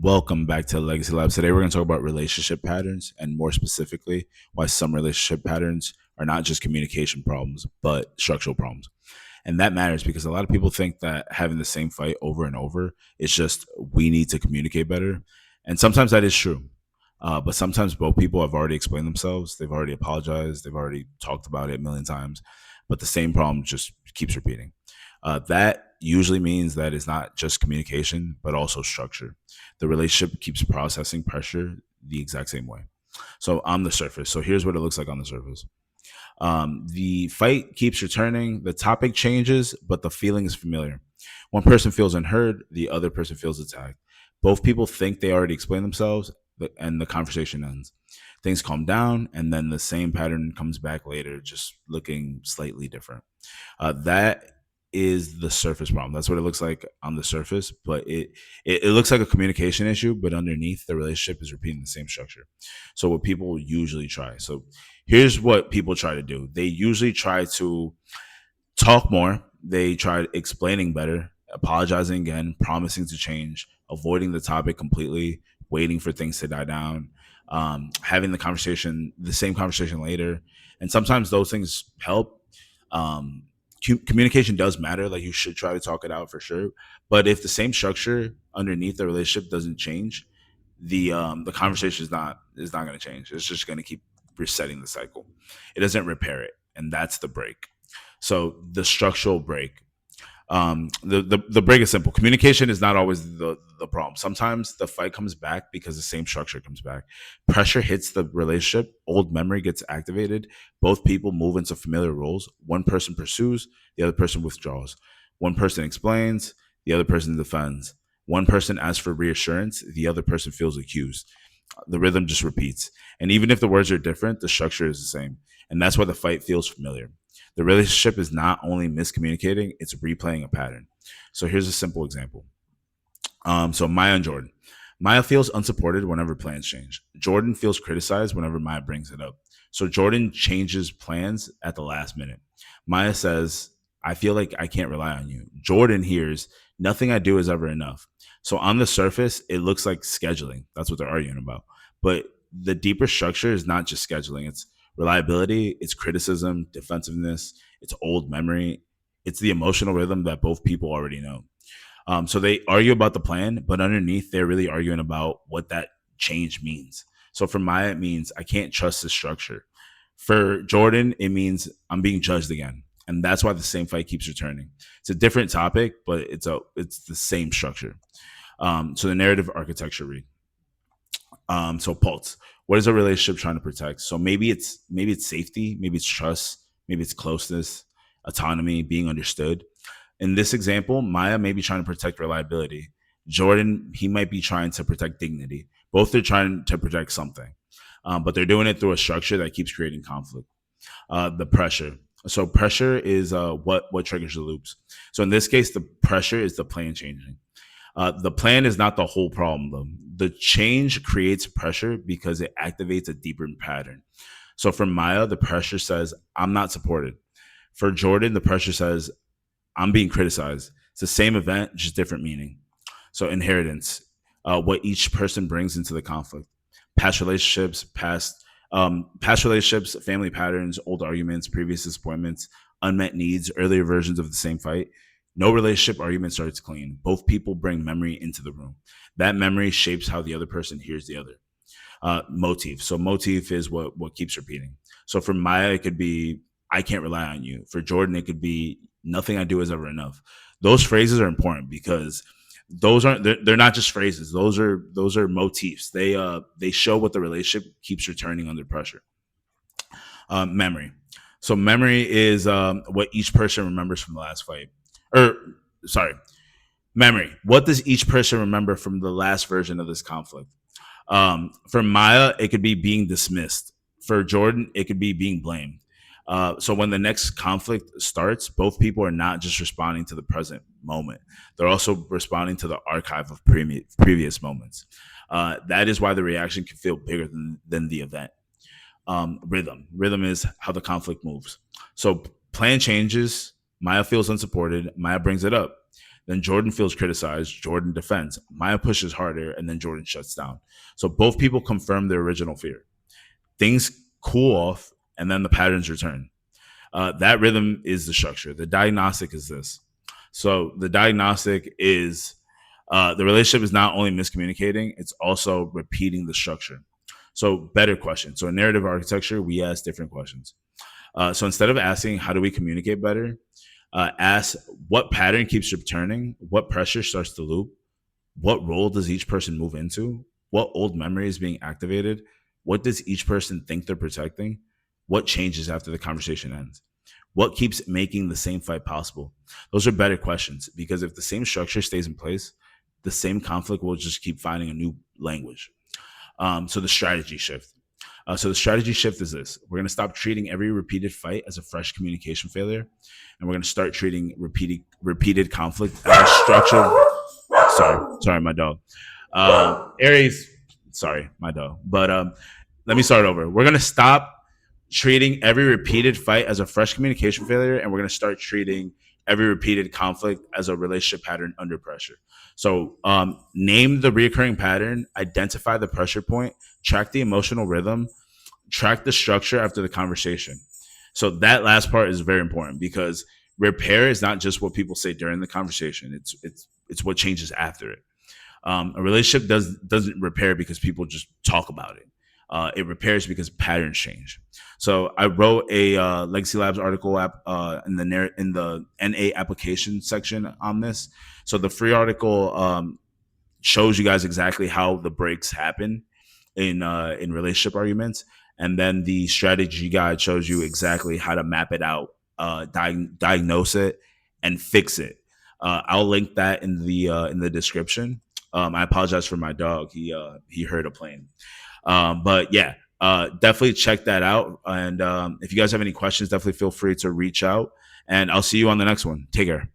Welcome back to Legacy Labs. Today we're going to talk about relationship patterns and more specifically why some relationship patterns are not just communication problems, but structural problems. And that matters because a lot of people think that having the same fight over and over is just we need to communicate better. And sometimes that is true. But sometimes both people have already explained themselves, they've already apologized, they've already talked about it a million times, but the same problem just keeps repeating. That usually means that it's not just communication, but also structure. The relationship keeps processing pressure the exact same way. So on the surface, so here's what it looks like on the surface. The fight keeps returning, the topic changes, but the feeling is familiar. One person feels unheard, the other person feels attacked. Both people think they already explained themselves, and the conversation ends. Things calm down, and then the same pattern comes back later, just looking slightly different. That is the surface problem. That's what it looks like on the surface, but it looks like a communication issue, but underneath the relationship is repeating the same structure. So what people usually try. So here's what people try to do. They usually try to talk more. They try explaining better, apologizing again, promising to change, avoiding the topic completely, waiting for things to die down, having the same conversation later. And sometimes those things help. Um, Communication does matter. Like you should try to talk it out for sure. But if the same structure underneath the relationship doesn't change, the conversation is not going to change. It's just going to keep resetting the cycle. It doesn't repair it, and that's the break. So the structural break. The break is simple. Communication is not always the problem. Sometimes the fight comes back because the same structure comes back. Pressure hits the relationship. Old memory gets activated. Both people move into familiar roles. One person pursues, the other person withdraws. One person explains, the other person defends. One person asks for reassurance, the other person feels accused. The rhythm just repeats. And even if the words are different, the structure is the same. And that's why the fight feels familiar. The relationship is not only miscommunicating, it's replaying a pattern. So here's a simple example. So Maya and Jordan. Maya feels unsupported whenever plans change. Jordan feels criticized whenever Maya brings it up. So Jordan changes plans at the last minute. Maya says, I feel like I can't rely on you. Jordan hears, nothing I do is ever enough. So on the surface, it looks like scheduling. That's what they're arguing about. But the deeper structure is not just scheduling, it's reliability, it's criticism, defensiveness, it's old memory, it's the emotional rhythm that both people already know. So they argue about the plan, but underneath, they're really arguing about what that change means. So for Maya, it means I can't trust the structure. For Jordan, it means I'm being judged again. And that's why the same fight keeps returning. It's a different topic, but it's the same structure. So the narrative architecture read. So pulse. What is a relationship trying to protect? So maybe it's safety, maybe it's trust, maybe it's closeness, autonomy, being understood. In this example, Maya may be trying to protect reliability. Jordan, he might be trying to protect dignity. Both are trying to protect something, but they're doing it through a structure that keeps creating conflict. The pressure. So pressure is what triggers the loops. So in this case, the pressure is the plan changing. The plan is not the whole problem, though. The change creates pressure because it activates a deeper pattern. So for Maya, the pressure says, I'm not supported. For Jordan, the pressure says, I'm being criticized. It's the same event, just different meaning. So inheritance, what each person brings into the conflict. Past relationships, family patterns, old arguments, previous disappointments, unmet needs, earlier versions of the same fight. No relationship argument starts clean. Both people bring memory into the room. That memory shapes how the other person hears the other. Motif. So motif is what keeps repeating. So for Maya, it could be I can't rely on you. For Jordan, it could be nothing I do is ever enough. Those phrases are important because they're not just phrases. Those are motifs. They show what the relationship keeps returning under pressure. Memory. So memory is what each person remembers from the last fight. Or sorry, memory. What does each person remember from the last version of this conflict? For Maya, it could be being dismissed. For Jordan, it could be being blamed. So when the next conflict starts, both people are not just responding to the present moment; they're also responding to the archive of previous moments. That is why the reaction can feel bigger than the event. Rhythm is how the conflict moves. So plan changes. Maya feels unsupported. Maya brings it up. Then Jordan feels criticized. Jordan defends. Maya pushes harder, and then Jordan shuts down. So both people confirm their original fear. Things cool off, and then the patterns return. That rhythm is the structure. The diagnostic is this. So the diagnostic is the relationship is not only miscommunicating, it's also repeating the structure. So better question. So in narrative architecture, we ask different questions. So instead of asking how do we communicate better, ask what pattern keeps returning, what pressure starts to loop, what role does each person move into, what old memory is being activated, what does each person think they're protecting, what changes after the conversation ends, what keeps making the same fight possible. Those are better questions because if the same structure stays in place, the same conflict will just keep finding a new language. So the strategy shift. So the strategy shift is this: we're going to stop treating every repeated fight as a fresh communication failure, and we're going to start treating repeated conflict as a structural. Sorry, my dog. Aries, sorry, my dog. But let me start over. We're going to stop treating every repeated fight as a fresh communication failure, and we're going to start treating every repeated conflict as a relationship pattern under pressure. So, name the recurring pattern, identify the pressure point, track the emotional rhythm, track the structure after the conversation. So that last part is very important because repair is not just what people say during the conversation; it's what changes after it. A relationship doesn't repair because people just talk about it. It repairs because patterns change. So I wrote a Legacy Labs article in the NA application section on this. So the free article shows you guys exactly how the breaks happen in relationship arguments, and then the strategy guide shows you exactly how to map it out, diagnose it, and fix it. I'll link that in the description. I apologize for my dog. He heard a plane. But yeah, definitely check that out. And if you guys have any questions, definitely feel free to reach out. And I'll see you on the next one. Take care.